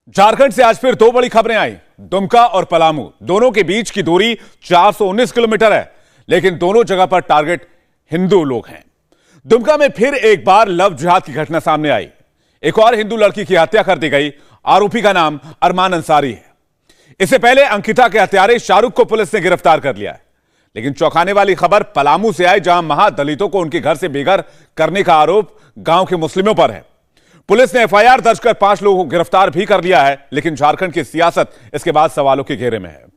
झारखंड से आज फिर दो बड़ी खबरें आई। दुमका और पलामू दोनों के बीच की दूरी 419 किलोमीटर है, लेकिन दोनों जगह पर टारगेट हिंदू लोग हैं। दुमका में फिर एक बार लव जिहाद की घटना सामने आई। एक और हिंदू लड़की की हत्या कर दी गई। आरोपी का नाम अरमान अंसारी है। इससे पहले अंकिता के हत्यारे शाहरुख को पुलिस ने गिरफ्तार कर लिया है। लेकिन चौंकाने वाली खबर पलामू से आई, जहां महादलितों को उनके घर से बेघर करने का आरोप गांव के मुस्लिमों पर है। पुलिस ने एफआईआर दर्ज कर 5 लोगों को गिरफ्तार भी कर लिया है, लेकिन झारखंड की सियासत इसके बाद सवालों के घेरे में है।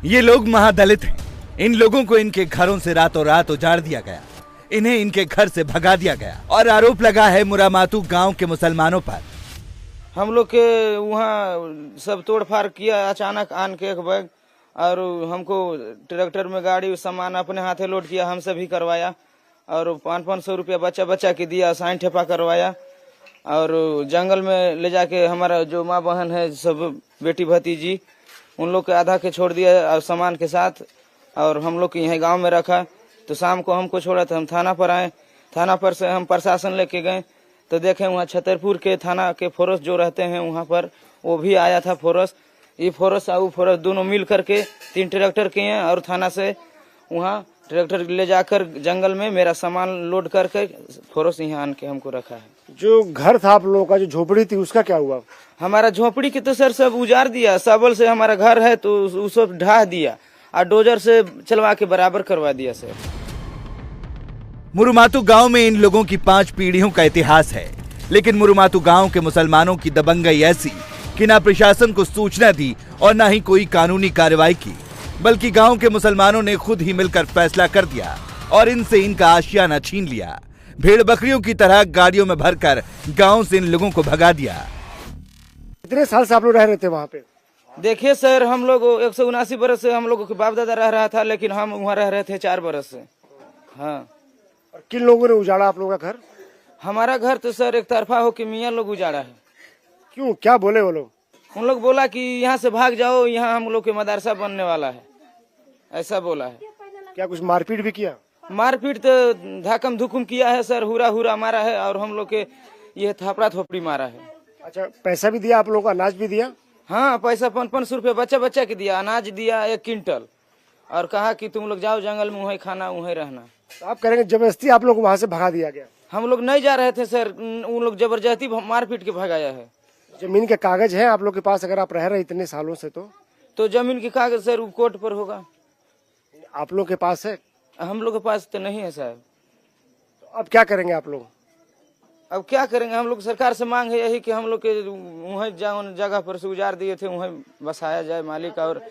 ये लोग महादलित हैं। इन लोगों को इनके घरों से रातों रात उजाड़ दिया गया। इन्हें इनके घर से भगा दिया गया और आरोप लगा है मुरामातू गांव के मुसलमानों पर। हम लोग के वहाँ सब तोड़फाड़ किया अचानक आन के एक बैग, और हमको ट्रैक्टर में गाड़ी सामान अपने हाथे लोड किया, हमसे भी करवाया और 500-500 रुपया बच्चा बच्चा के दिया, साइन ठेपा करवाया और जंगल में ले जाके हमारा जो माँ बहन है सब बेटी भतीजी उन लोग के आधा के छोड़ दिया और सामान के साथ, और हम लोग के यहाँ गाँव में रखा। तो शाम को हमको छोड़ा तो हम थाना पर आए। थाना पर से हम प्रशासन लेके गए तो देखे वहाँ छतरपुर के थाना के फोरस जो रहते हैं वहाँ पर वो भी आया था। फोरस ये फोरस और वो फोरस दोनों मिल करके 3 ट्रैक्टर किए हैं और थाना से वहाँ ट्रैक्टर ले जाकर जंगल में मेरा सामान लोड करके फोरस यहाँ आन के हमको रखा है। जो घर था आप लोगों का, जो झोपड़ी थी, उसका क्या हुआ? हमारा झोपड़ी की तो सर सब उजाड़ दिया। सबल से हमारा घर है तो उस सब ढा दिया और डोजर से चलवा के बराबर करवा दिया सर। मुरुमातू गांव में इन लोगों की 5 पीढ़ियों का इतिहास है, लेकिन मुरुमातू गांव के मुसलमानों की दबंगई ऐसी कि ना प्रशासन को सूचना दी और ना ही कोई कानूनी कार्रवाई की, बल्कि गांव के मुसलमानों ने खुद ही मिलकर फैसला कर दिया और इनसे इनका आशियाना छीन लिया। भेड़ बकरियों की तरह गाड़ियों में भरकर गांव से इन लोगों को भगा दिया। कितने साल से आप लोग रह रहे थे वहाँ पे? देखिए सर, हम लोग 179 बरस से हम लोगों के बाप दादा रह रहा था, लेकिन हम वहाँ रह रहे थे 4 बरस से। हाँ। और किन लोगों ने उजाड़ा आप लोगों का घर? हमारा घर तो सर एक तरफा हो के मियाँ लोग उजाड़ा है। क्यों, क्या बोले वो लोग? उन लोग बोला कि यहाँ से भाग जाओ, यहाँ हम लोग के मदरसा बनने वाला है, ऐसा बोला है। क्या कुछ मारपीट भी किया? मारपीट तो धाकम धुकुम किया है सर, हुरा हुरा मारा है और हम लोग के ये थापड़ा थोपड़ी मारा है। अच्छा, पैसा भी दिया आप लोगों को, अनाज भी दिया? हाँ, पैसा 500 रुपये बच्चा बच्चा के दिया, अनाज दिया 1 क्विंटल और कहा कि तुम लोग जाओ जंगल में, वहीं खाना वहीं रहना। तो आप करेंगे जबरदस्ती आप लोग वहाँ से भगा दिया गया? हम लोग नहीं जा रहे थे सर, उन लोग जबरदस्ती मारपीट के भगाया है। जमीन के कागज है आप लोग के पास? अगर आप रह रहे इतने सालों से तो जमीन के कागज सर कोर्ट पर होगा। आप लोग के पास है? हम लोग के पास तो नहीं है साहब। तो अब क्या करेंगे आप लोग? अब क्या करेंगे, हम लोग सरकार से मांग है यही कि हम लोग के वहीं जगह पर से उजाड़ दिए थे वहीं बसाया जाए मालिक, और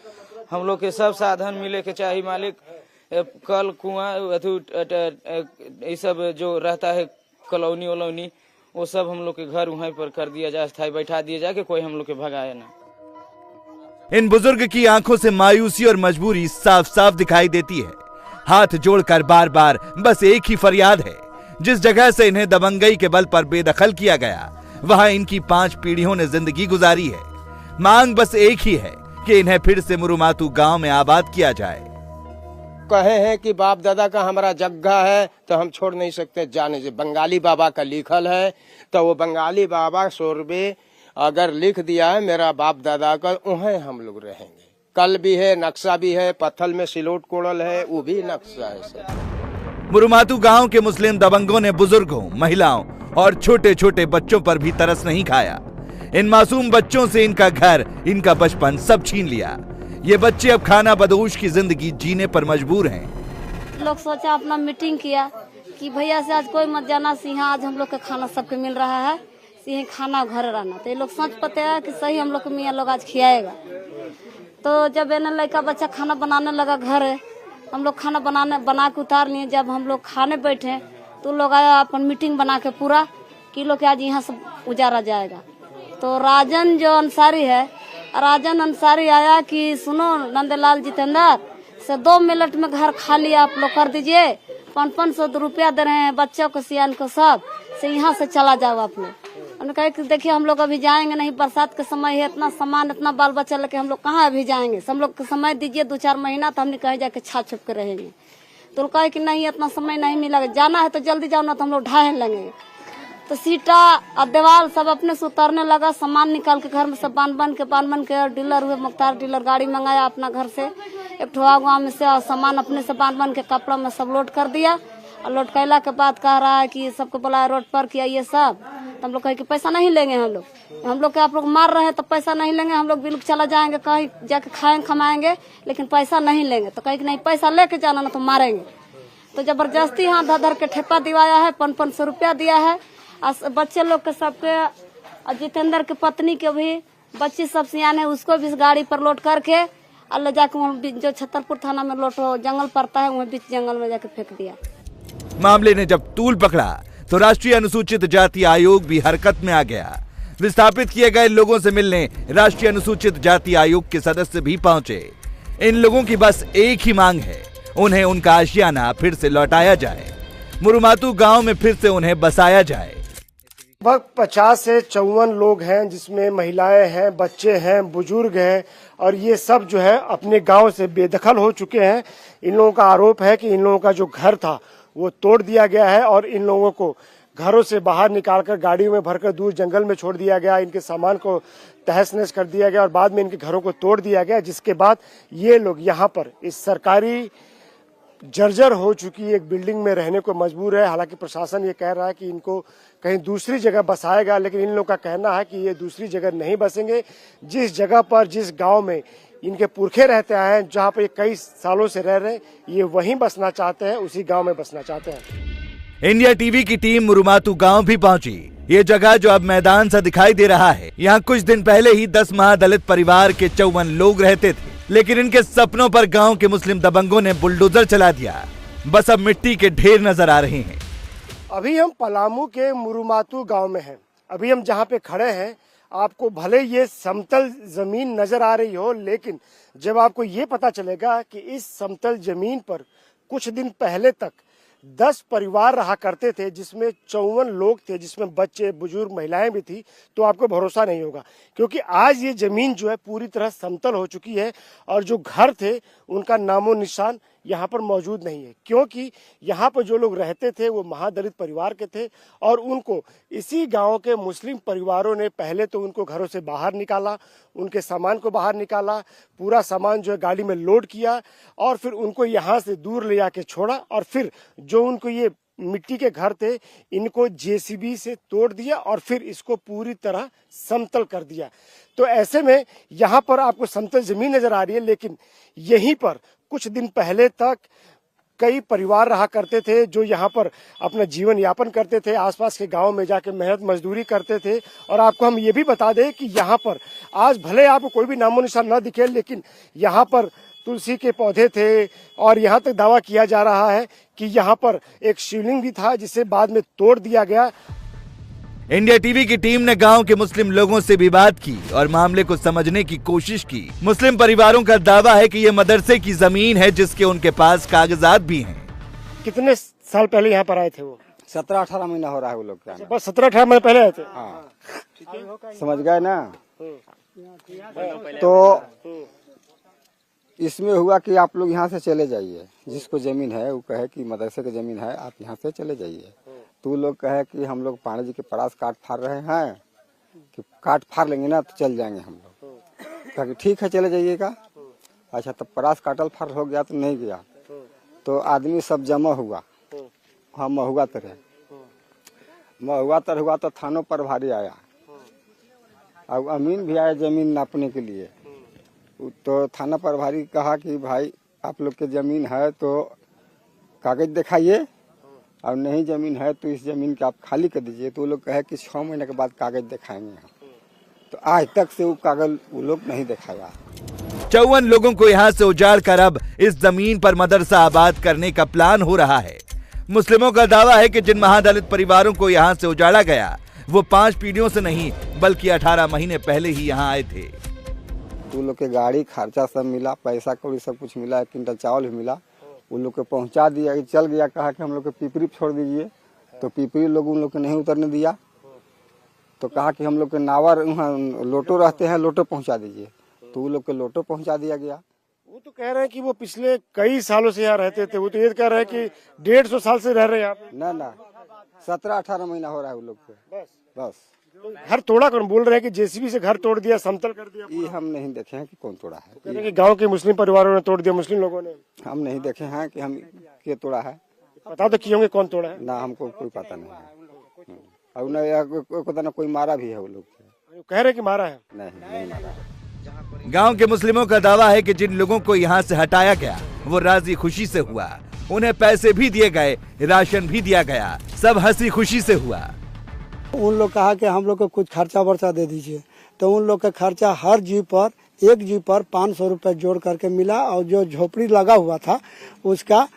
हम लोग के सब साधन मिले के चाहिए मालिक। कल कुआं ये सब जो रहता है कॉलोनी वलोनी वो सब हम लोग के घर वहीं पर कर दिया जाए, स्थायी बैठा दिया जाए कि कोई हम लोग के भगाए ना। इन बुजुर्ग की आंखों से मायूसी और मजबूरी साफ साफ दिखाई देती है। हाथ जोड़कर बार बार बस एक ही फरियाद है, जिस जगह से इन्हें दबंगई के बल पर बेदखल किया गया वहां इनकी 5 पीढ़ियों ने जिंदगी गुजारी है। मांग बस एक ही है कि इन्हें फिर से मुरुमातू गांव में आबाद किया जाए। कहे हैं कि बाप दादा का हमारा जगह है तो हम छोड़ नहीं सकते जाने से। बंगाली बाबा का लिखल है तो वो बंगाली बाबा 100 रुपये अगर लिख दिया है मेरा बाप दादा का, वहीं हम लोग रहेंगे। कल भी है, नक्शा भी है, पत्थर में सिलोट कोड़ल है, वो भी नक्शा है सर। मुरुमातू गांव के मुस्लिम दबंगों ने बुजुर्गों, महिलाओं और छोटे छोटे बच्चों पर भी तरस नहीं खाया। इन मासूम बच्चों से इनका घर, इनका बचपन सब छीन लिया। ये बच्चे अब खाना बदोश की जिंदगी जीने पर मजबूर हैं। लोग सोचा, अपना मीटिंग किया कि भैया से आज कोई मत जाना, सिंहा आज हम लोग का खाना सबके मिल रहा है, सिंह खाना घर रहना। तो ये लोग सोच पाते हैं कि सही हम लोग को मियाँ लोग आज खिलाएगा। तो जब इन्हें लड़का बच्चा खाना बनाने लगा घर, हम लोग खाना बना के उतार लिए। जब हम लोग खाने बैठे तो लोग आया अपन मीटिंग बना के पूरा कि लोग आज यहाँ से उजारा जाएगा। तो राजन जो अंसारी है, राजन अंसारी आया कि सुनो नंदलाल जितेंद्र से 2 मिनट में घर खाली आप लोग कर दीजिए, 500 रुपया दे रहे हैं बच्चों को, सियान को सब से, यहाँ से चला जाओ आप लोग। उन्होंने कहा कि देखिए हम लोग अभी जाएंगे नहीं, बरसात के समय है, इतना सामान इतना बाल बच्चा लेके हम लोग कहाँ अभी जाएंगे, हम लोग को समय दीजिए 2-4 महीना, तो हमने कहीं जाके छाप छुप के रहेंगे। तो कहे कि नहीं इतना समय नहीं मिलेगा, जाना है तो जल्दी जाओ ना तो हम लोग ढाह लेंगे। तो सीटा और दीवार सब अपने से उतरने लगा, सामान निकाल के घर में सब बांध के डीलर हुए, मुख्तार डीलर गाड़ी मंगाया अपना घर से एक ठोआ गाँव में से, और सामान अपने से बांध के कपड़ा में सब लोड कर दिया। और लोड कैला के बाद कह रहा है कि सबको बुलाया रोड पर किया ये सब, तो हम लोग कहे कि पैसा नहीं लेंगे, हम लोग के आप लोग मार रहे हैं तो पैसा नहीं लेंगे, हम लोग बिल्कुल चला जाएंगे कहीं जाके खाएंगे खमाएंगे, लेकिन पैसा नहीं लेंगे। तो कहे कि नहीं पैसा लेके जाना ना तो मारेंगे। तो जबरदस्ती यहाँ धर के ठेपा दिवाया है, 500 रुपया दिया है। बच्चे लोग के सबके, जितेंद्र की पत्नी के भी बच्ची सब सियाने, उसको भी इस गाड़ी पर लोड करके और ले जाके जो छतरपुर थाना में लोड जंगल पड़ता है, वहीं बीच जंगल में जाके फेंक दिया। मामले ने जब तूल पकड़ा तो राष्ट्रीय अनुसूचित जाति आयोग भी हरकत में आ गया। विस्थापित किए गए लोगों से मिलने राष्ट्रीय अनुसूचित जाति आयोग के सदस्य भी पहुंचे। इन लोगों की बस एक ही मांग है, उन्हें उनका आशियाना फिर से लौटाया जाए, मुरुमातू गांव में फिर से उन्हें बसाया जाए। लगभग 50 से 54 लोग हैं, जिसमें महिलाएं हैं, बच्चे हैं, बुजुर्ग हैं, और ये सब जो है अपने गांव से बेदखल हो चुके हैं। इन लोगों का आरोप है कि इन लोगों का जो घर था वो तोड़ दिया गया है और इन लोगों को घरों से बाहर निकालकर गाड़ियों में भरकर दूर जंगल में छोड़ दिया गया, इनके सामान को तहस नहस कर दिया गया और बाद में इनके घरों को तोड़ दिया गया, जिसके बाद ये लोग यहाँ पर इस सरकारी जर्जर हो चुकी एक बिल्डिंग में रहने को मजबूर है। हालांकि प्रशासन ये कह रहा है कि इनको कहीं दूसरी जगह बसाएगा, लेकिन इन लोगों का कहना है कि ये दूसरी जगह नहीं बसेंगे। जिस जगह पर, जिस गांव में इनके पुरखे रहते आए हैं, जहां पर ये कई सालों से रह रहे हैं, ये वहीं बसना चाहते हैं, उसी गांव में बसना चाहते हैं। इंडिया टीवी की टीम मुरुमातू गांव भी पहुंची। ये जगह जो अब मैदान सा दिखाई दे रहा है, यहाँ कुछ दिन पहले ही 10 महादलित परिवार के 54 लोग रहते थे, लेकिन इनके सपनों पर गांव के मुस्लिम दबंगों ने बुलडोजर चला दिया। बस अब मिट्टी के ढेर नजर आ रहे हैं। अभी हम पलामू के मुरुमातू गांव में हैं। अभी हम जहां पे खड़े हैं, आपको भले ये समतल जमीन नजर आ रही हो, लेकिन जब आपको ये पता चलेगा कि इस समतल जमीन पर कुछ दिन पहले तक 10 परिवार रहा करते थे, जिसमें 54 लोग थे, जिसमें बच्चे, बुजुर्ग, महिलाएं भी थी, तो आपको भरोसा नहीं होगा। क्योंकि आज ये जमीन जो है पूरी तरह समतल हो चुकी है और जो घर थे उनका नामो निशान यहाँ पर मौजूद नहीं है। क्योंकि यहाँ पर जो लोग रहते थे वो महादलित परिवार के थे और उनको इसी गांव के मुस्लिम परिवारों ने पहले तो उनको घरों से बाहर निकाला, उनके सामान को बाहर निकाला, पूरा सामान जो है गाड़ी में लोड किया और फिर उनको यहाँ से दूर ले जाके छोड़ा और फिर जो उनको ये मिट्टी के घर थे इनको जेसीबी से तोड़ दिया और फिर इसको पूरी तरह समतल कर दिया। तो ऐसे में यहाँ पर आपको समतल जमीन नजर आ रही है, लेकिन यहीं पर कुछ दिन पहले तक कई परिवार रहा करते थे जो यहाँ पर अपना जीवन यापन करते थे, आसपास के गांव में जाके मेहनत मजदूरी करते थे। और आपको हम ये भी बता दें कि यहाँ पर आज भले आपको कोई भी नामो निशान न दिखे, लेकिन यहाँ पर तुलसी के पौधे थे और यहाँ तक दावा किया जा रहा है कि यहाँ पर एक शिवलिंग भी था, जिसे बाद में तोड़ दिया गया। इंडिया टीवी की टीम ने गांव के मुस्लिम लोगों से भी बात की और मामले को समझने की कोशिश की। मुस्लिम परिवारों का दावा है कि ये मदरसे की जमीन है, जिसके उनके पास कागजात भी हैं। कितने साल पहले यहाँ पर आए थे वो? 17-18 महीना हो रहा है वो लोग का। बस 17-18 महीने पहले आए थे। हाँ, समझ गए ना। तो इसमें हुआ कि आप लोग यहाँ से चले जाइए, जिसको जमीन है वो कहे कि मदरसे की जमीन है, आप यहाँ से चले जाइए। तो लोग कहे कि हम लोग पांडे जी के परास काट फाड़ रहे हैं, कि काट फाड़ लेंगे ना तो चल जाएंगे हम लोग। कहा कि ठीक है चले जाइएगा। अच्छा, तब परास काटल फाड़ हो गया तो नहीं गया, तो आदमी सब जमा हुआ। हाँ, महुआ तर हुआ तो थानों पर भारी आया, अब अमीन भी आया जमीन नापने के लिए। तो थाना प्रभारी कहा कि भाई आप लोग के जमीन है तो कागज दिखाइए, और नहीं जमीन है तो इस जमीन के आप खाली कर दीजिए। तो वो लोग कहे कि 6 महीने के बाद कागज दिखाएंगे हम। तो आज तक से वो कागज वो लोग नहीं दिखाया। 54 लोगों को यहाँ से उजाड़ कर अब इस जमीन पर मदरसा आबाद करने का प्लान हो रहा है। मुस्लिमों का दावा है कि जिन महादलित परिवारों को यहाँ से उजाड़ा गया वो 5 पीढ़ियों से नहीं बल्कि 18 महीने पहले ही यहाँ आए थे। तो लोग के गाड़ी खर्चा सब मिला, पैसा कौड़ी सब कुछ मिला, 1 क्विंटल चावल भी मिला। वो लोग को पहुंचा दिया कि चल गया, कहा कि हम लोग के पिपरी छोड़ दीजिए। तो पिपरी लोग उन लोग को नहीं उतरने दिया। तो कहा कि हम लोग के नावर वहाँ लोटो रहते हैं, लोटो पहुंचा दीजिए। तो वो लोग के लोटो पहुंचा दिया गया। वो तो कह रहे हैं कि वो पिछले कई सालों से यहाँ रहते थे। वो तो ये कह रहे हैं कि 150 साल से रह रहे हैं यहाँ पे। ना 17-18 महीना हो रहा है वो लोग के। बस घर तोड़ा कौन? बोल रहे हैं कि जेसीबी से घर तोड़ दिया, समतल कर दिया। ये हम नहीं देखे हैं कि कौन तोड़ा है। कह रहे हैं कि गांव के मुस्लिम परिवारों ने तोड़ दिया, मुस्लिम लोगों ने। हम नहीं देखे हैं कि हम के तोड़ा है। पता तो किए होंगे कौन तोड़ा है। ना हमको कोई पता नहीं है। और न कोई मारा भी है वो लोग। कह रहे हैं कि मारा है। नहीं मारा। गांव के मुस्लिमों का दावा है कि जिन लोगों को यहां से हटाया गया वो राजी खुशी से हुआ। उन्हें पैसे भी दिए गए, राशन भी दिया गया, सब हंसी खुशी से हुआ। उन लोग कहा कि हम लोग को कुछ खर्चा वर्चा दे दीजिए, तो उन लोग का खर्चा हर जीप पर, एक जीप पर 500 रुपए जोड़ करके मिला। और जो झोपड़ी लगा हुआ था उसका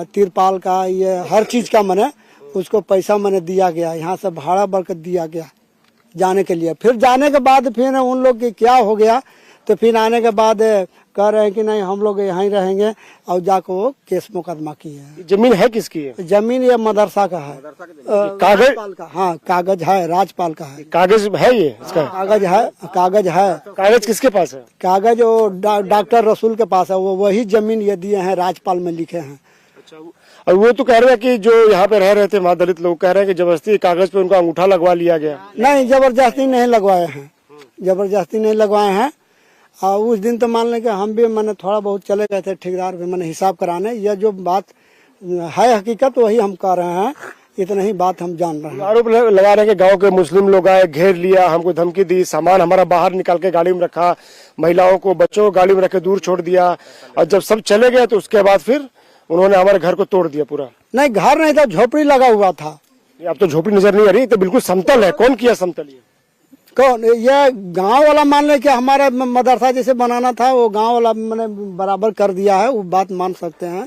तिरपाल का, ये हर चीज का मैंने उसको पैसा मैंने दिया गया। यहाँ से भाड़ा बढ़ कर दिया गया जाने के लिए। फिर जाने के बाद फिर उन लोग की क्या हो गया, तो फिर आने के बाद कह रहे हैं कि नहीं हम लोग यहीं रहेंगे, और जाकर वो केस मुकदमा किए हैं। जमीन है किसकी है? जमीन ये मदरसा का है। कागज का, हाँ कागज है, राज्यपाल का है। कागज है ये इसका? कागज है, कागज है। कागज किसके पास है? कागज वो डॉक्टर रसूल के पास है। वो वही जमीन ये दिए हैं, राज्यपाल में लिखे हैं। और वो तो कह रहे हैं कि जो यहाँ पे रह रहे थे वहाँ दलित लोग कह रहे हैं कि जबरदस्ती कागज पे उनका अंगूठा लगवा लिया गया। नहीं, जबरदस्ती नहीं लगवाए हैं, जबरदस्ती नहीं लगवाए हैं। और उस दिन तो मान लें कि हम भी मैंने थोड़ा बहुत चले गए थे ठेकेदार भी मैंने हिसाब कराने। यह जो बात है हकीकत वही हम कह रहे हैं, इतना ही बात हम जान रहे हैं। आरोप लगा रहे हैं कि गांव के मुस्लिम लोग आए, घेर लिया, हमको धमकी दी, सामान हमारा बाहर निकाल के गाड़ी में रखा, महिलाओं को बच्चों को गाड़ी में रख के दूर छोड़ दिया। और जब सब चले गए तो उसके बाद फिर उन्होंने हमारे घर को तोड़ दिया पूरा। नहीं, घर नहीं था, झोपड़ी लगा हुआ था। अब तो झोपड़ी नजर नहीं आ रही, तो बिल्कुल समतल है। कौन किया समतल? ये कौन? ये गांव वाला मान ले कि हमारा मदरसा जैसे बनाना था वो गांव वाला मैंने बराबर कर दिया है, वो बात मान सकते हैं।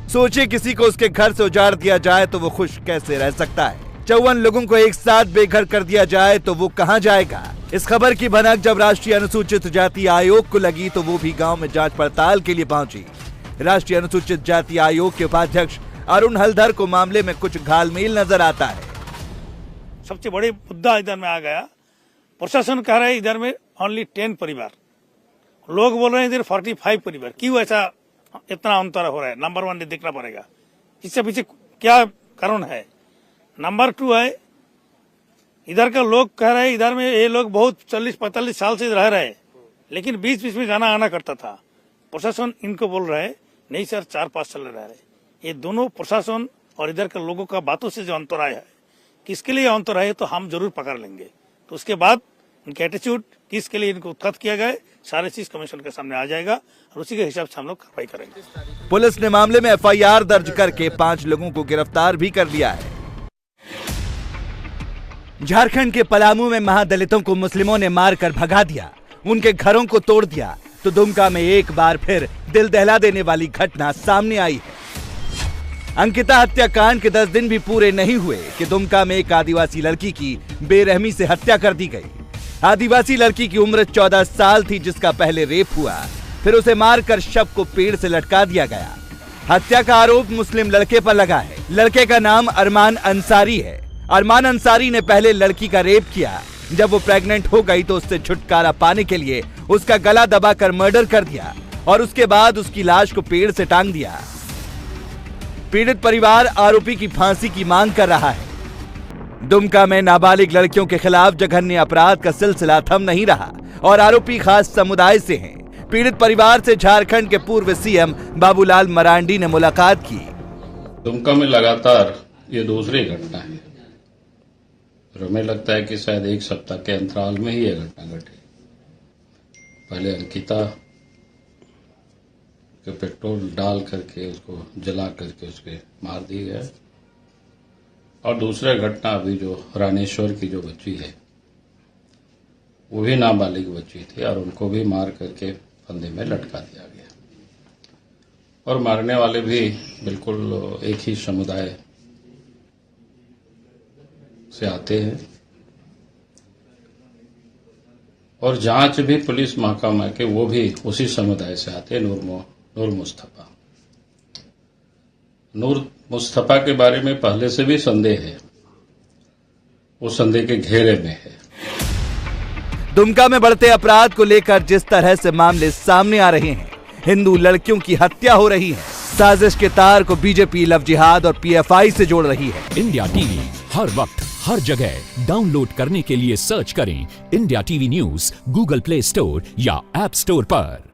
सोचिए किसी को उसके घर से उजाड़ दिया जाए तो वो खुश कैसे रह सकता है। 54 लोगों को एक साथ बेघर कर दिया जाए तो वो कहां जाएगा। इस खबर की भनक जब राष्ट्रीय अनुसूचित जाति आयोग को लगी तो वो भी गांव में जांच पड़ताल के लिए पहुंची। राष्ट्रीय अनुसूचित जाति आयोग के उपाध्यक्ष अरुण हलधर को मामले में कुछ घालमेल नजर आता है। सबसे बड़े मुद्दा इधर में आ गया, प्रशासन कह रहा है इधर में ओनली 10 परिवार, लोग बोल रहे हैं इधर 45 परिवार। क्यों ऐसा इतना अंतर हो रहा है? नंबर 1 देखना पड़ेगा इससे पीछे क्या कारण है। नंबर 2 है, इधर का लोग कह रहे हैं इधर में ये लोग बहुत 40-45 साल से रह रहे हैं, लेकिन बीच बीच में जाना आना करता था। प्रशासन इनको बोल रहा है नहीं सर 4-5 साल रह रहे। ये दोनों प्रशासन और इधर के लोगों का बातों से जो अंतर आया है, किसके लिए अंतर है तो हम जरूर पकड़ लेंगे। तो उसके बाद इनके एटीट्यूड किसके लिए इनको उत्खत किया गया, सारे चीज कमीशन के सामने आ जाएगा और उसी के हिसाब से हम लोग कार्रवाई करेंगे। पुलिस ने मामले में FIR दर्ज करके 5 लोगों को गिरफ्तार भी कर लिया है। झारखंड के पलामू में महादलितों को मुस्लिमों ने मारकर भगा दिया, उनके घरों को तोड़ दिया। तो दुमका में एक बार फिर दिल दहला देने वाली घटना सामने आई है। अंकिता हत्याकांड के 10 दिन भी पूरे नहीं हुए कि दुमका में एक आदिवासी लड़की की बेरहमी से हत्या कर दी गई। आदिवासी लड़की की उम्र 14 साल थी, जिसका पहले रेप हुआ, फिर उसे मारकर शव को पेड़ से लटका दिया गया। हत्या का आरोप मुस्लिम लड़के पर लगा है। लड़के का नाम अरमान अंसारी है। अरमान अंसारी ने पहले लड़की का रेप किया, जब वो प्रेग्नेंट हो गई तो उससे छुटकारा पाने के लिए उसका गला दबाकर मर्डर कर दिया और उसके बाद उसकी लाश को पेड़ से टांग दिया। पीड़ित परिवार आरोपी की फांसी की मांग कर रहा है। दुमका में नाबालिग लड़कियों के खिलाफ जघन्य अपराध का सिलसिला थम नहीं रहा और आरोपी खास समुदाय से हैं। पीड़ित परिवार से झारखंड के पूर्व CM बाबूलाल मरांडी ने मुलाकात की। दुमका में लगातार ये दूसरी घटना है और हमें लगता है कि शायद एक सप्ताह के अंतराल में ही यह घटना घटी। पहले अंकिता के पेट्रोल डाल करके उसको जला करके उसके मार दी गया और दूसरा घटना अभी जो रानेश्वर की जो बच्ची है वो भी नाबालिग बच्ची थी और उनको भी मार करके फंदे में लटका दिया गया और मारने वाले भी बिल्कुल एक ही समुदाय से आते हैं और जांच भी पुलिस महकमा के वो भी उसी समुदाय से आते हैं। नूर मुस्तफा के बारे में पहले से भी संदेह है वो संदेह के घेरे में है। दुमका में बढ़ते अपराध को लेकर जिस तरह से मामले सामने आ रहे हैं, हिंदू लड़कियों की हत्या हो रही है, साजिश के तार को बीजेपी लव जिहाद और पीएफआई से जोड़ रही है। इंडिया टीवी हर वक्त हर जगह डाउनलोड करने के लिए सर्च करें India TV news Google play store या ऐप स्टोर पर।